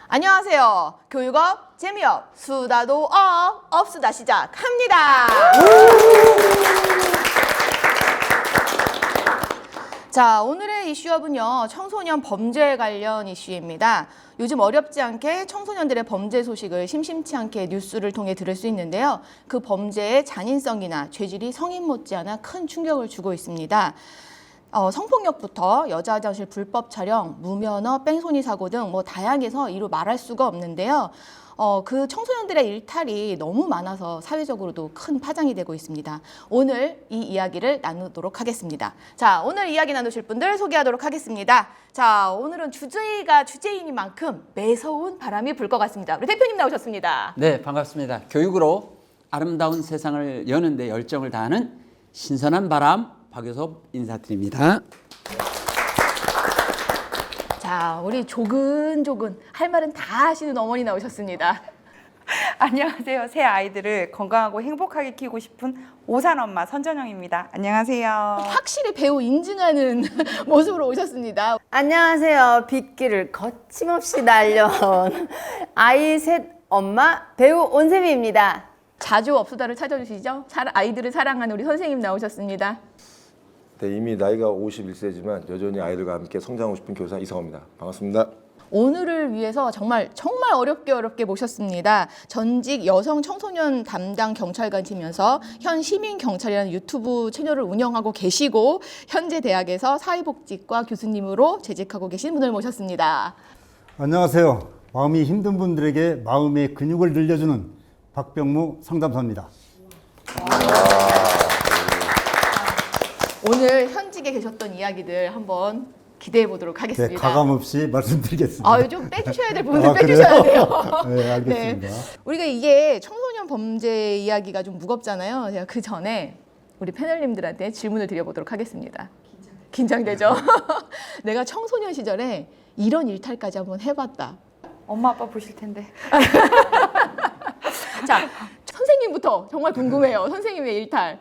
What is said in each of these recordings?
안녕하세요. 교육업, 재미업, 수다도 업수다 시작합니다. 자, 오늘의 이슈업은요, 청소년 범죄 관련 이슈입니다. 요즘 어렵지 않게 청소년들의 범죄 소식을 심심치 않게 뉴스를 통해 들을 수 있는데요. 그 범죄의 잔인성이나 죄질이 성인 못지않아 큰 충격을 주고 있습니다. 성폭력부터 여자 화장실 불법 촬영, 무면허, 뺑소니 사고 등 다양해서 이루 말할 수가 없는데요. 그 청소년들의 일탈이 너무 많아서 사회적으로도 큰 파장이 되고 있습니다. 오늘 이 이야기를 나누도록 하겠습니다. 자, 오늘 이야기 나누실 분들 소개하도록 하겠습니다. 자, 오늘은 주제가 주제인 만큼 매서운 바람이 불 것 같습니다. 우리 대표님 나오셨습니다. 네, 반갑습니다. 교육으로 아름다운 세상을 여는 데 열정을 다하는 신선한 바람 박효섭 인사드립니다. 자, 우리 조근조근 할 말은 다 하시는 어머니 나오셨습니다. 안녕하세요. 새 아이들을 건강하고 행복하게 키우고 싶은 오산 엄마 선전영입니다. 안녕하세요. 확실히 배우 인증하는 모습으로 오셨습니다. 안녕하세요. 빗길을 거침없이 날려온 아이 셋 엄마 배우 온세미입니다. 자주 업수다를 찾아주시죠. 아이들을 사랑하는 우리 선생님 나오셨습니다. 네, 이미 나이가 51세지만 여전히 아이들과 함께 성장하고 싶은 교사 이성호입니다. 반갑습니다. 오늘을 위해서 정말 어렵게 모셨습니다. 전직 여성 청소년 담당 경찰관이면서 현 시민경찰이라는 유튜브 채널을 운영하고 계시고 현재 대학에서 사회복지과 교수님으로 재직하고 계신 분을 모셨습니다. 안녕하세요. 마음이 힘든 분들에게 마음의 근육을 늘려주는 박병무 상담사입니다. 오늘 현직에 계셨던 이야기들 한번 기대해 보도록 하겠습니다. 네, 가감없이 말씀드리겠습니다. 좀 빼주셔야 될 부분을 빼주셔야 돼요. 네, 알겠습니다. 네. 우리가 이게 청소년 범죄 이야기가 좀 무겁잖아요. 제가 그 전에 우리 패널님들한테 질문을 드려보도록 하겠습니다. 긴장되죠? 내가 청소년 시절에 이런 일탈까지 한번 해봤다. 엄마 아빠 보실 텐데. 자, 선생님부터 정말 궁금해요. 선생님의 일탈.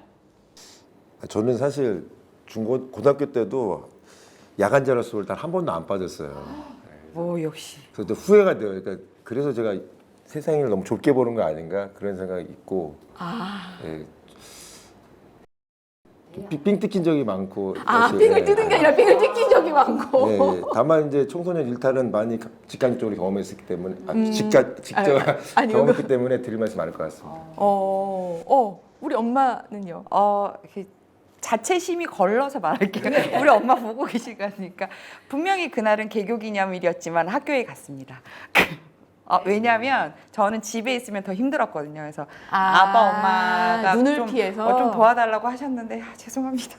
저는 사실 고등학교 때도 야간 자율 수업을 단 한 번도 안 빠졌어요. 오, 역시. 그래서 후회가 돼요. 그래서 제가 세상을 너무 좁게 보는 거 아닌가 그런 생각이 있고. 예. 삥 뜯긴 적이 많고. 사실, 삥을 뜯은 게 아니라 삥을 뜯긴 적이 많고. 예, 예. 다만 이제 청소년 일탈은 많이 직간접적으로 경험했기 때문에 직접 경험했기 때문에 드릴 말씀 많을 것 같습니다. 우리 엄마는요? 자체심이 걸러서 말할게요. 우리 엄마 보고 계실 거니까. 분명히 그날은 개교기념일이었지만 학교에 갔습니다. 왜냐하면 저는 집에 있으면 더 힘들었거든요. 그래서 아빠 엄마가 눈을 피해서 좀 도와달라고 하셨는데 죄송합니다.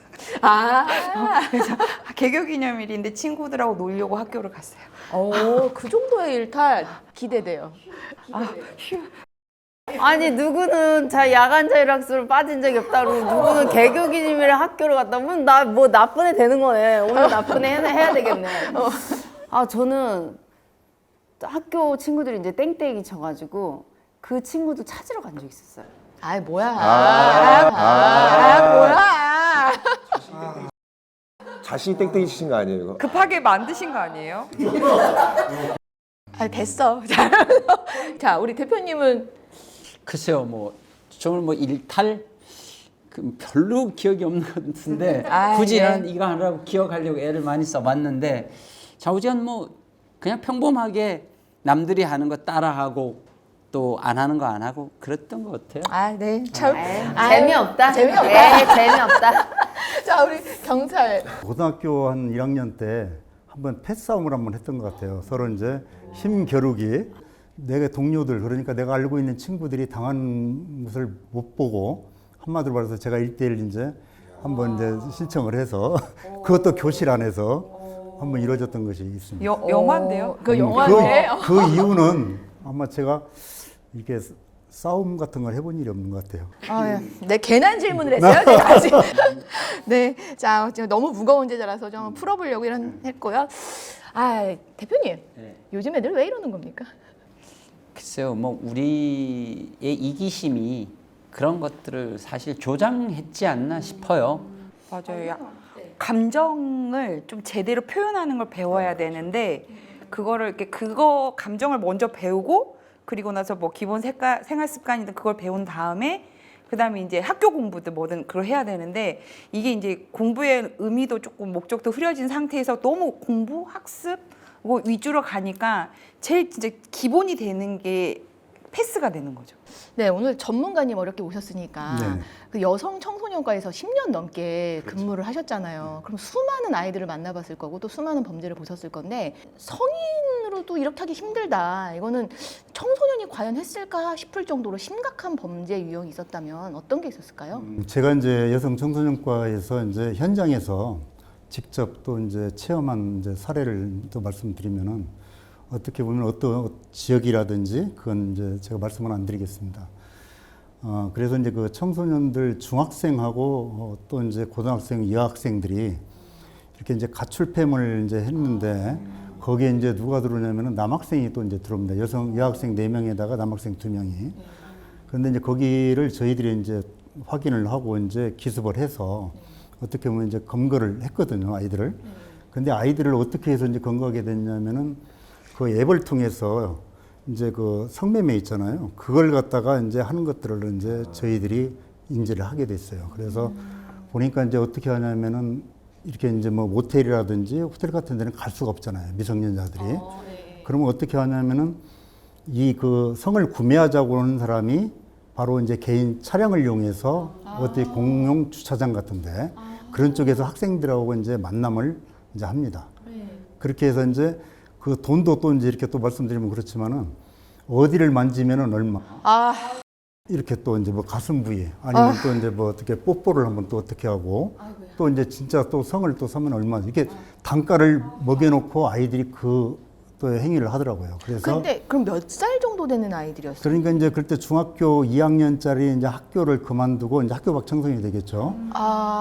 그래서 개교기념일인데 친구들하고 놀려고 학교를 갔어요. 그 정도의 일탈 기대돼요. 아니 누구는 야간 자율학습을 빠진 적이 없다고 누구는 개교기념일에 학교를 갔다 오면 나 뭐 나쁜 애 되는 거네. 오늘 나쁜 애 해야 되겠네. 저는 학교 친구들이 이제 땡땡이 쳐가지고 그 친구도 찾으러 간 적 있었어요. 뭐야. 뭐야. 자신이 땡땡이 치신 거 아니에요, 이거? 급하게 만드신 거 아니에요? 됐어. 자, 우리 대표님은 글쎄요, 저는 일탈 별로 기억이 없는 것 같은데 굳이 나는 이거 하라고 기억하려고 애를 많이 써봤는데 좌우지간 그냥 평범하게 남들이 하는 거 따라하고 또 안 하는 거 안 하고 그랬던 것 같아요. 네. 참 재미없다. 재미없다. 재미없다. 자, 우리 경찰. 고등학교 한 1학년 때 한번 패싸움을 한번 했던 것 같아요. 서로 이제 힘겨루기. 내 동료들, 그러니까 내가 알고 있는 친구들이 당한 것을 못 보고 한마디로 말해서 제가 1대1 이제 한번 이제 신청을 해서 그것도 교실 안에서 한번 이루어졌던 것이 있습니다. 영화인데요? 그 영화인데. 그 이유는 아마 제가 이게 싸움 같은 걸 해본 일이 없는 것 같아요. 네, 괜한 질문을 했어요, 제가 아직. 네, 자, 지금 너무 무거운 제자라서 좀 풀어보려고 했고요. 대표님, 네. 요즘 애들 왜 이러는 겁니까? 글쎄요, 우리의 이기심이 그런 것들을 사실 조장했지 않나 싶어요. 맞아요. 감정을 좀 제대로 표현하는 걸 배워야 되는데 그거를 이렇게 그거 감정을 먼저 배우고 그리고 나서 뭐 기본 생활 습관이든 그걸 배운 다음에 그다음에 이제 학교 공부든 뭐든 그걸 해야 되는데 이게 이제 공부의 의미도 조금 목적도 흐려진 상태에서 너무 공부, 학습 뭐 위주로 가니까 제일 진짜 기본이 되는 게 패스가 되는 거죠. 네, 오늘 전문가님 어렵게 오셨으니까 네. 그 여성 청소년과에서 10년 넘게 근무를 하셨잖아요. 그럼 수많은 아이들을 만나봤을 거고 또 수많은 범죄를 보셨을 건데 성인으로도 이렇게 하기 힘들다. 이거는 청소년이 과연 했을까 싶을 정도로 심각한 범죄 유형이 있었다면 어떤 게 있었을까요? 제가 이제 여성 청소년과에서 이제 현장에서 직접 또 이제 체험한 이제 사례를 또 말씀드리면은 어떻게 보면 어떤 지역이라든지 그건 이제 제가 말씀은 안 드리겠습니다. 그래서 이제 그 청소년들 중학생하고 또 이제 고등학생, 여학생들이 이렇게 이제 가출팸을 이제 했는데 거기에 이제 누가 들어오냐면은 남학생이 또 이제 들어옵니다. 여학생 4명에다가 남학생 2명이. 그런데 이제 거기를 저희들이 이제 확인을 하고 이제 기습을 해서 어떻게 보면 이제 검거를 했거든요, 아이들을. 근데 아이들을 어떻게 해서 이제 검거하게 됐냐면은 그 앱을 통해서 이제 그 성매매 있잖아요. 그걸 갖다가 이제 하는 것들을 이제 저희들이 인지를 하게 됐어요. 그래서 보니까 이제 어떻게 하냐면은 이렇게 이제 뭐 모텔이라든지 호텔 같은 데는 갈 수가 없잖아요. 미성년자들이. 그러면 어떻게 하냐면은 이 그 성을 구매하자고 하는 사람이 바로 이제 개인 차량을 이용해서 어디 공용 주차장 같은데 그런 쪽에서 학생들하고 이제 만남을 이제 합니다. 그렇게 해서 이제 그 돈도 또 이제 이렇게 또 말씀드리면 그렇지만은 어디를 만지면은 얼마. 이렇게 또 이제 뭐 가슴 부위에 아니면 또 이제 뭐 어떻게 뽀뽀를 한번 또 어떻게 하고 또 이제 진짜 또 성을 또 사면 얼마 이렇게 단가를 먹여놓고 아이들이 그 또 행위를 하더라고요. 그래서 근데 그럼 몇 살 정도 되는 아이들이었어요? 그러니까 이제 그때 중학교 2학년짜리 이제 학교를 그만두고 이제 학교 밖 청소년이 되겠죠.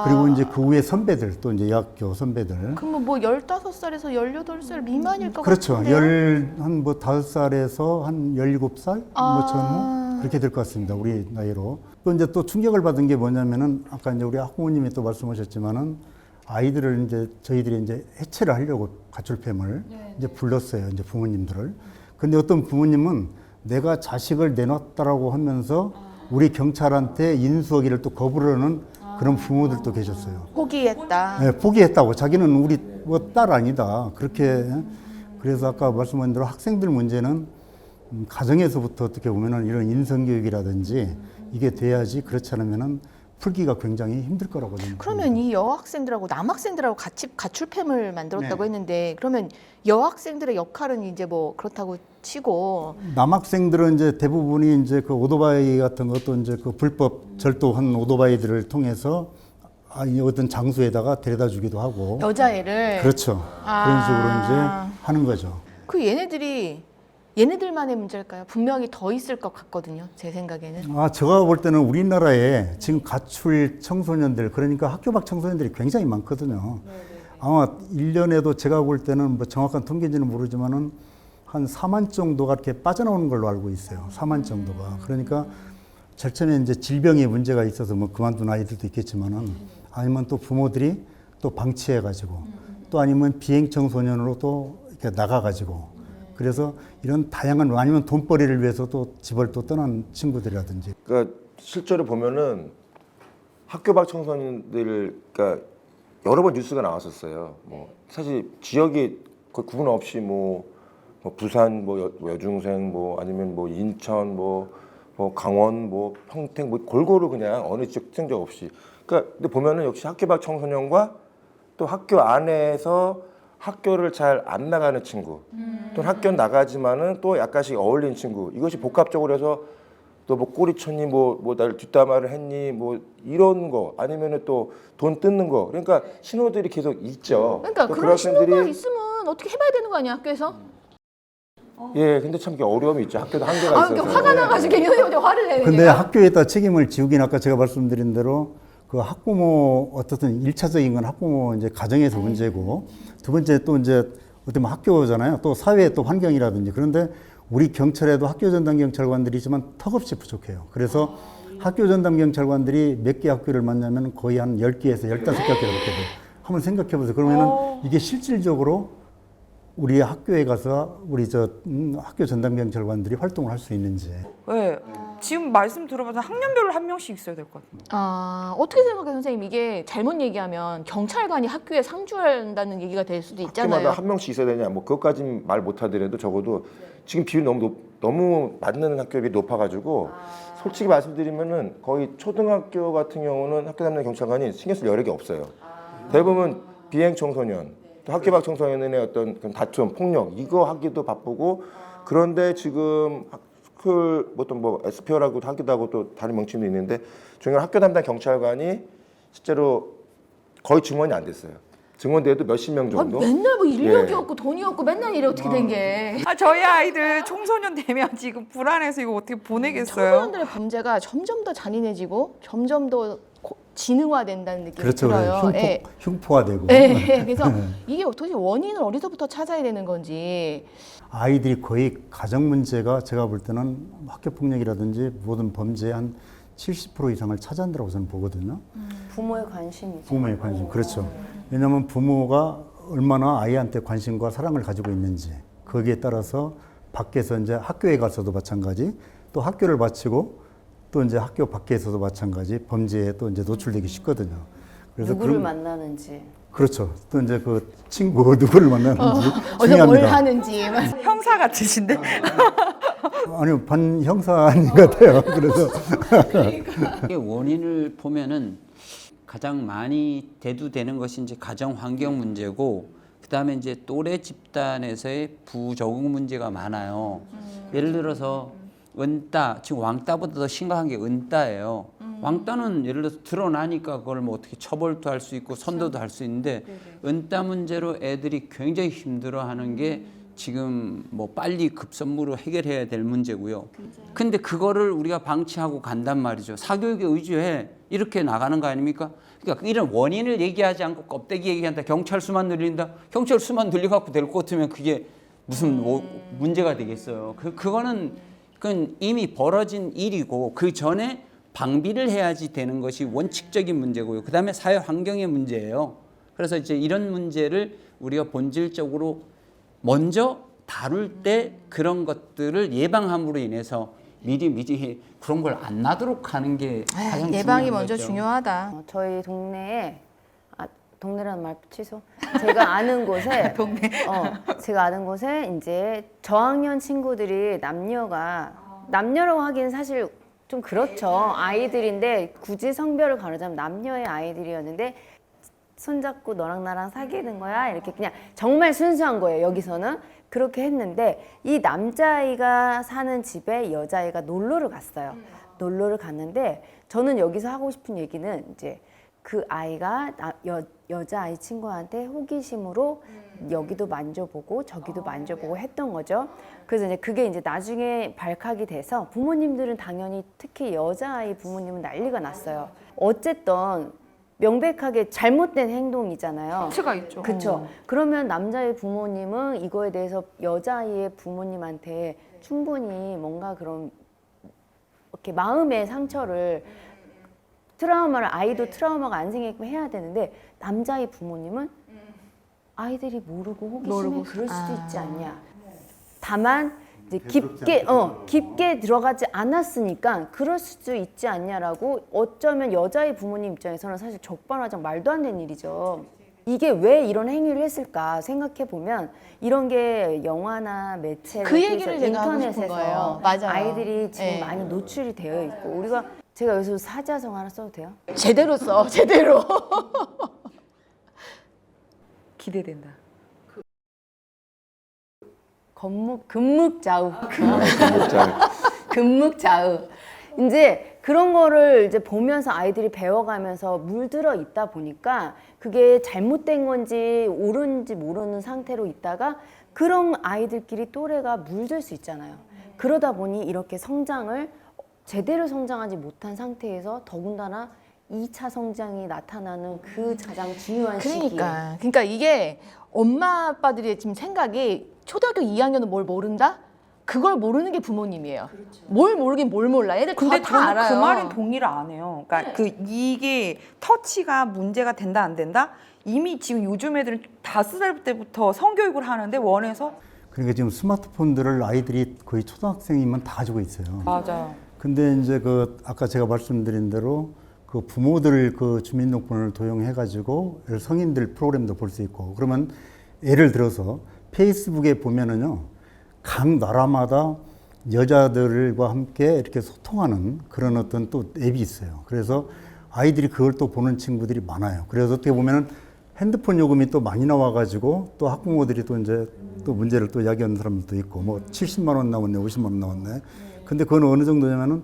그리고 이제 그 위에 선배들 또 이제 여학교 선배들. 그러면 뭐 15살에서 18살 미만일 것 그렇죠. 같은데요? 한 뭐 5살에서 한 17살 뭐 전후 그렇게 될 것 같습니다. 우리 나이로. 또 이제 또 충격을 받은 게 뭐냐면은 아까 이제 우리 학부모님이 또 말씀하셨지만은 아이들을 이제 저희들이 이제 해체를 하려고 가출팸을 이제 불렀어요. 이제 부모님들을. 근데 어떤 부모님은 내가 자식을 내놨다라고 하면서 우리 경찰한테 인수하기를 또 거부를 하는 그런 부모들도 계셨어요. 포기했다. 네, 포기했다고. 자기는 우리 뭐 딸 아니다. 그렇게. 그래서 아까 말씀하신 대로 학생들 문제는 가정에서부터 어떻게 보면은 이런 인성교육이라든지 이게 돼야지 그렇지 않으면은 풀기가 굉장히 힘들 거라고 저는 그러면 이 여학생들하고 남학생들하고 같이 가출팸을 만들었다고 네. 했는데 그러면 여학생들의 역할은 이제 뭐 그렇다고 치고 남학생들은 이제 대부분이 이제 그 오토바이 같은 것도 이제 그 불법 절도한 오토바이들을 통해서 이 어떤 장소에다가 데려다 주기도 하고 여자애를 그렇죠. 그런 식으로 이제 하는 거죠. 그 얘네들만의 문제일까요? 분명히 더 있을 것 같거든요. 제 생각에는. 제가 볼 때는 우리나라에 지금 가출 청소년들, 그러니까 학교 밖 청소년들이 굉장히 많거든요. 아마 1년에도 제가 볼 때는 뭐 정확한 통계인지는 모르지만은 한 4만 정도가 이렇게 빠져나오는 걸로 알고 있어요. 4만 정도가. 그러니까 제일 처음에 이제 질병의 문제가 있어서 뭐 그만둔 아이들도 있겠지만은 아니면 또 부모들이 또 방치해가지고 또 아니면 비행 청소년으로 또 이렇게 나가가지고 그래서 이런 다양한 아니면 돈벌이를 위해서 또 집을 또 떠난 친구들이라든지. 그러니까 실제로 보면은 학교 밖 청소년들 그러니까 여러 번 뉴스가 나왔었어요. 뭐 사실 지역이 거의 구분 없이 뭐 부산 뭐 여중생 뭐 아니면 뭐 인천 뭐 강원 뭐 평택 뭐 골고루 그냥 어느 지역 특정적 없이. 그러니까 근데 보면은 역시 학교 밖 청소년과 또 학교 안에서 학교를 잘 안 나가는 친구, 또 학교 나가지만은 또 약간씩 어울리는 친구. 이것이 복합적으로 해서 또 뭐 꼬리 쳤니, 뭐 날 뒷담화를 했니, 뭐 이런 거 아니면은 또 돈 뜯는 거. 그러니까 신호들이 계속 있죠. 그러니까 또 그런 신호가 학생들이 있으면 어떻게 해봐야 되는 거 아니야 학교에서? 예, 근데 참 어려움이 있죠. 학교도 한계가 있어서. 그러니까 화가 나가지고 괜히 화를 내는 근데 학교에다 책임을 지우긴 아까 제가 말씀드린 대로 그 학부모 어떻든 1차적인 건 학부모 이제 가정에서 문제고 두 번째 또 이제 어떻게 보면 학교잖아요. 또 사회의 또 환경이라든지 그런데 우리 경찰에도 학교 전담 경찰관들이 있지만 턱없이 부족해요. 그래서 학교 전담 경찰관들이 몇 개 학교를 만나면 거의 한 10개에서 15개 그렇게 돼. 한번 생각해 보세요. 그러면은 이게 실질적으로 우리 학교에 가서 우리 학교 전담 경찰관들이 활동을 할 수 있는지. 네. 지금 말씀 들어봐서 학년별로 한 명씩 있어야 될 것 같아요. 아, 어떻게 생각해요, 선생님? 이게 잘못 얘기하면 경찰관이 학교에 상주한다는 얘기가 될 수도 있잖아요. 학교마다 한 명씩 있어야 되냐? 뭐 그것까지는 말 못하더라도 적어도 지금 비율이 너무 맞는 학교비 높아가지고 솔직히 말씀드리면은 거의 초등학교 같은 경우는 학교 담당 경찰관이 신경 쓸 여력이 없어요. 대부분 비행 청소년, 또 학교 밖 청소년의 어떤 그런 다툼, 폭력 이거 하기도 바쁘고 그런데 지금 어떤 뭐 SPO라고 하기도 하고 또 다른 명칭도 있는데 중요한 학교 담당 경찰관이 실제로 거의 증원이 안 됐어요. 증원돼도 몇십 명 정도. 맨날 뭐 인력이 예. 없고 돈이 없고 맨날 이래 어떻게 된 게. 저희 아이들 청소년 되면 지금 불안해서 이거 어떻게 보내겠어요? 청소년들의 범죄가 점점 더 잔인해지고 점점 더 지능화된다는 느낌이 그렇죠. 들어요. 흉포화되고. 네. 그래서 이게 도대체 원인을 어디서부터 찾아야 되는 건지. 아이들이 거의 가정 문제가 제가 볼 때는 학교 폭력이라든지 모든 범죄의 한 70% 이상을 차지한다고 저는 보거든요. 부모의 관심이죠. 부모의 관심. 그렇죠. 왜냐하면 부모가 얼마나 아이한테 관심과 사랑을 가지고 있는지 거기에 따라서 밖에서 이제 학교에 가서도 마찬가지 또 학교를 마치고 또 이제 학교 밖에서도 마찬가지 범죄에 또 이제 노출되기 쉽거든요. 그래서 누구를 만나는지. 그렇죠. 또 이제 그 친구 누구를 만나는지 어디서 뭘 중요합니다. 하는지. 형사 같으신데? 아니요 반 형사님 같아요. 그래서 이게 원인을 보면은 가장 많이 대두되는 것이 이제 가정 환경 문제고 그다음에 이제 또래 집단에서의 부적응 문제가 많아요. 예를 들어서 은따, 지금 왕따보다 더 심각한 게 은따예요. 왕따는 예를 들어서 드러나니까 그걸 뭐 어떻게 처벌도 할 수 있고 선도도 할 수 있는데 은따 문제로 애들이 굉장히 힘들어하는 게 지금 뭐 빨리 급선무로 해결해야 될 문제고요. 근데 그거를 우리가 방치하고 간단 말이죠. 사교육에 의지해 이렇게 나가는 거 아닙니까? 그러니까 이런 원인을 얘기하지 않고 껍데기 얘기한다. 경찰 수만 늘린다. 경찰 수만 늘려갖고 될 것 같으면 그게 무슨 문제가 되겠어요. 그건 이미 벌어진 일이고 그 전에 방비를 해야지 되는 것이 원칙적인 문제고요. 그다음에 사회 환경의 문제예요. 그래서 이제 이런 문제를 우리가 본질적으로 먼저 다룰 때 그런 것들을 예방함으로 인해서 미리 그런 걸 안 나도록 하는 게 가장 예방이 중요한 먼저 거죠. 중요하다. 저희 동네에 동네라는 말 취소. 제가 아는 곳에 제가 아는 곳에 이제 저학년 친구들이 남녀라고 하기는 사실 좀 그렇죠. 아이들인데 굳이 성별을 가르자면 남녀의 아이들이었는데 손잡고 너랑 나랑 사귀는 거야 이렇게 그냥 정말 순수한 거예요. 여기서는 그렇게 했는데 이 남자아이가 사는 집에 여자아이가 놀러를 갔어요. 놀러를 갔는데 저는 여기서 하고 싶은 얘기는 이제 그 아이가 여자아이 친구한테 호기심으로 여기도 만져보고 저기도 만져보고 했던 거죠. 그래서 이제 그게 이제 나중에 발칵이 돼서 부모님들은 당연히 특히 여자아이 부모님은 난리가 났어요. 어쨌든 명백하게 잘못된 행동이잖아요. 형체가 있죠. 그렇죠. 그러면 남자의 부모님은 이거에 대해서 여자아이의 부모님한테 충분히 뭔가 그런 이렇게 마음의 상처를 아이도 트라우마가 안 생기게끔 해야 되는데 남자의 부모님은 아이들이 모르고 호기심에 그럴 수도 있지 않냐. 다만 이제 깊게 들어가지 않았으니까 그럴 수도 있지 않냐라고 어쩌면 여자의 부모님 입장에서는 사실 적반하장 말도 안 되는 일이죠. 이게 왜 이런 행위를 했을까 생각해 보면 이런 게 영화나 매체, 그 얘기를 제가 하고 싶은 거예요. 인터넷에서 맞아요. 아이들이 지금 네. 많이 노출이 되어 있고 제가 여기서 사자성 하나 써도 돼요? 제대로 써, 제대로. 기대된다. 금묵좌우. 금묵좌우. 이제 그런 거를 이제 보면서 아이들이 배워가면서 물들어 있다 보니까 그게 잘못된 건지 옳은지 모르는 상태로 있다가 그런 아이들끼리 또래가 물들 수 있잖아요. 그러다 보니 이렇게 성장을 제대로 성장하지 못한 상태에서 더군다나 2차 성장이 나타나는 그 가장 중요한 시기에 그러니까 이게 엄마 아빠들의 지금 생각이 초등학교 2학년은 뭘 모른다? 그걸 모르는 게 부모님이에요. 뭘 모르긴 뭘 몰라. 애들 근데 다 저는 알아요. 그 말은 동의를 안 해요. 그러니까 이게 터치가 문제가 된다 안 된다? 이미 지금 요즘 애들은 5살 때부터 성교육을 하는데 원에서 그러니까 지금 스마트폰들을 아이들이 거의 초등학생이면 다 가지고 있어요. 맞아요. 근데 이제 그 아까 제가 말씀드린 대로 그 부모들 그 주민등록번호를 도용해 가지고 성인들 프로그램도 볼 수 있고 그러면 예를 들어서 페이스북에 보면은요 각 나라마다 여자들과 함께 이렇게 소통하는 그런 어떤 또 앱이 있어요. 그래서 아이들이 그걸 또 보는 친구들이 많아요. 그래서 어떻게 보면은 핸드폰 요금이 또 많이 나와가지고 또 학부모들이 또 이제 또 문제를 또 야기하는 사람들도 있고 뭐 70만 원 나왔네, 50만 원 나왔네. 근데 그건 어느 정도냐면은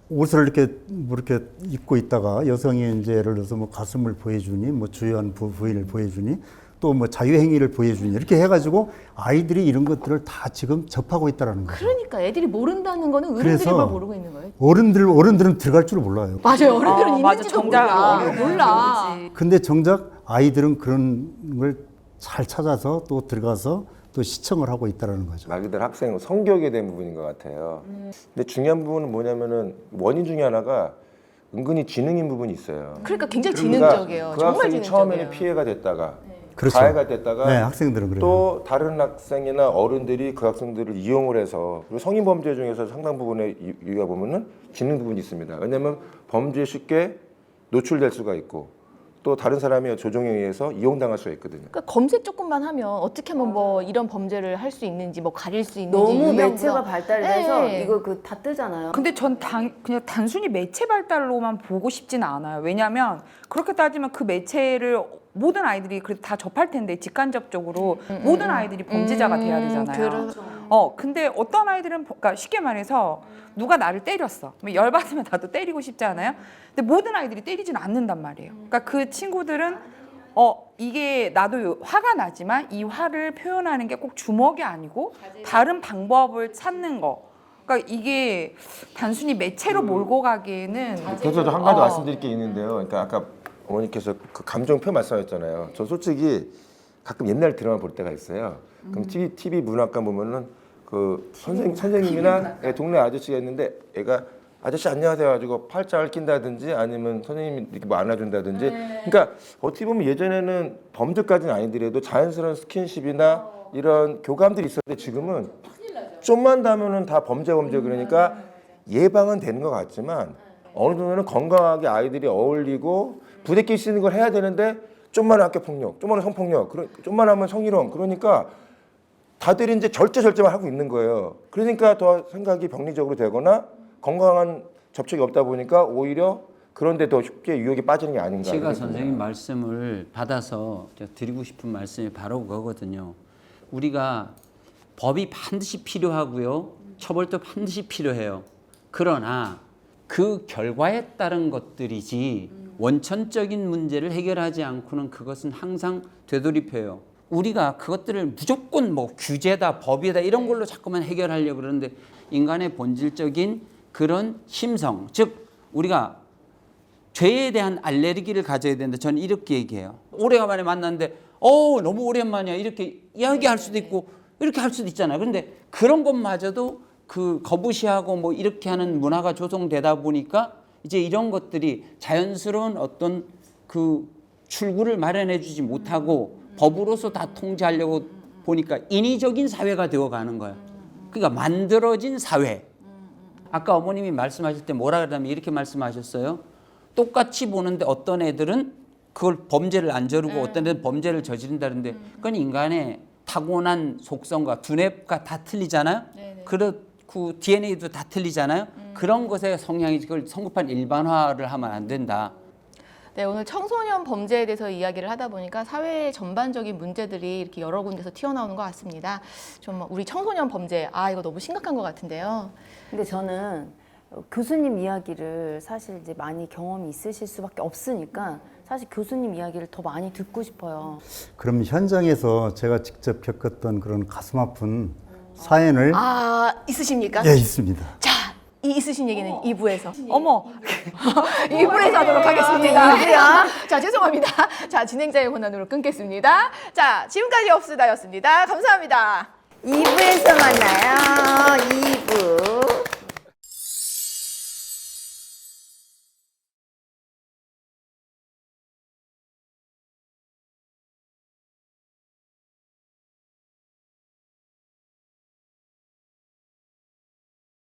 옷을 이렇게 뭐 이렇게 입고 있다가 여성이 이제 예를 들어서 뭐 가슴을 보여주니 뭐 주요한 부위를 보여주니 또 뭐 자유행위를 보여주니 이렇게 해가지고 아이들이 이런 것들을 다 지금 접하고 있다라는 거죠. 그러니까 애들이 모른다는 거는 어른들이 그래서 뭘 모르고 있는 거예요. 어른들은 들어갈 줄 몰라요. 맞아요. 어른들은 맞아. 있는지도 정작 몰라. 몰라. 모르지. 근데 정작 아이들은 그런 걸 잘 찾아서 또 들어가서 또 시청을 하고 있다라는 거죠. 말 그대로 학생 성교육에 대한 부분인 것 같아요. 근데 중요한 부분은 뭐냐면은 원인 중에 하나가 은근히 지능인 부분이 있어요. 그러니까 굉장히 그러니까 지능적이에요. 그 정말 학생이 처음에는 지능적이에요. 피해가 됐다가 그렇죠. 가해가 됐다가 네, 학생들은 그래요. 또 다른 학생이나 어른들이 그 학생들을 이용을 해서 그리고 성인 범죄 중에서 상당 부분의 이유가 보면은 지능 부분이 있습니다. 왜냐하면 범죄에 쉽게 노출될 수가 있고 또 다른 사람의 조종에 의해서 이용당할 수가 있거든요. 그러니까 검색 조금만 하면 어떻게 하면 뭐 이런 범죄를 할 수 있는지 뭐 가릴 수 있는지 너무 유형부터. 매체가 발달돼서 네. 이거 그 다 뜨잖아요. 근데 전 그냥 단순히 매체 발달로만 보고 싶지는 않아요. 왜냐하면 그렇게 따지면 그 매체를 모든 아이들이 그래도 다 접할 텐데 직간접적으로 모든 아이들이 범죄자가 돼야 되잖아요. 근데 어떤 아이들은 그러니까 쉽게 말해서 누가 나를 때렸어. 열받으면 나도 때리고 싶지 않아요? 근데 모든 아이들이 때리지는 않는단 말이에요. 그러니까 그 친구들은 이게 나도 화가 나지만 이 화를 표현하는 게 꼭 주먹이 아니고 다른 방법을 찾는 거. 그러니까 이게 단순히 매체로 몰고 가기에는 그래서 한 가지 말씀드릴 게 있는데요. 그러니까 아까 어머니께서 그 감정 표현 말씀하셨잖아요. 저 솔직히 가끔 옛날 드라마 볼 때가 있어요. 그럼 TV 문학관 보면은 그 선생님이나 동네 아저씨가 있는데 애가 아저씨 안녕하세요 가지고 팔짱을 낀다든지 아니면 선생님이 이렇게 뭐 안아준다든지 그러니까 어떻게 보면 예전에는 범죄까지는 아니더라도 자연스러운 스킨십이나 이런 교감들이 있었는데 지금은 좀만 닿으면은 다 범죄 그러니까 예방은 되는 것 같지만 어느 정도는 건강하게 아이들이 어울리고 부대끼리 쓰는 걸 해야 되는데 좀만 학교 폭력, 좀만 성폭력, 좀만 하면 성희롱 그러니까 다들 이제 절제만 하고 있는 거예요. 그러니까 더 생각이 병리적으로 되거나 건강한 접촉이 없다 보니까 오히려 그런데 더 쉽게 유혹에 빠지는 게 아닌가. 제가 이렇게 선생님 말씀을 받아서 제가 드리고 싶은 말씀이 바로 그거거든요. 우리가 법이 반드시 필요하고요. 처벌도 반드시 필요해요. 그러나 그 결과에 따른 것들이지 원천적인 문제를 해결하지 않고는 그것은 항상 되돌입해요. 우리가 그것들을 무조건 뭐 규제다, 법이다 이런 걸로 자꾸만 해결하려고 그러는데 인간의 본질적인 그런 심성, 즉 우리가 죄에 대한 알레르기를 가져야 된다. 저는 이렇게 얘기해요. 오래간만에 만났는데 너무 오랜만이야 이렇게 이야기할 수도 있고 이렇게 할 수도 있잖아요. 그런데 그런 것마저도 그 거부시하고 뭐 이렇게 하는 문화가 조성되다 보니까 이제 이런 것들이 자연스러운 어떤 그 출구를 마련해 주지 못하고 법으로서 다 통제하려고 보니까 인위적인 사회가 되어가는 거예요. 그러니까 만들어진 사회. 아까 어머님이 말씀하실 때 뭐라 그러냐면 이렇게 말씀하셨어요. 똑같이 보는데 어떤 애들은 그걸 범죄를 안 저르고 어떤 애들은 범죄를 저지른다는데 그건 인간의 타고난 속성과 두뇌가 다 틀리잖아요. 그렇고 DNA도 다 틀리잖아요. 그런 것에 성향이 그걸 성급한 일반화를 하면 안 된다. 네, 오늘 청소년 범죄에 대해서 이야기를 하다 보니까 사회의 전반적인 문제들이 이렇게 여러 군데서 튀어나오는 것 같습니다. 좀 우리 청소년 범죄, 이거 너무 심각한 것 같은데요. 근데 저는 교수님 이야기를 사실 이제 많이 경험이 있으실 수밖에 없으니까 사실 교수님 이야기를 더 많이 듣고 싶어요. 그럼 현장에서 제가 직접 겪었던 그런 가슴 아픈 사연을 있으십니까? 예, 있습니다. 자, 이 있으신 얘기는 2부에서. 어머 2부에서 하도록 하겠습니다. 자, 죄송합니다. 자, 진행자의 권한으로 끊겠습니다. 자, 지금까지 없수다였습니다. 감사합니다. 2부에서 만나요. 2부.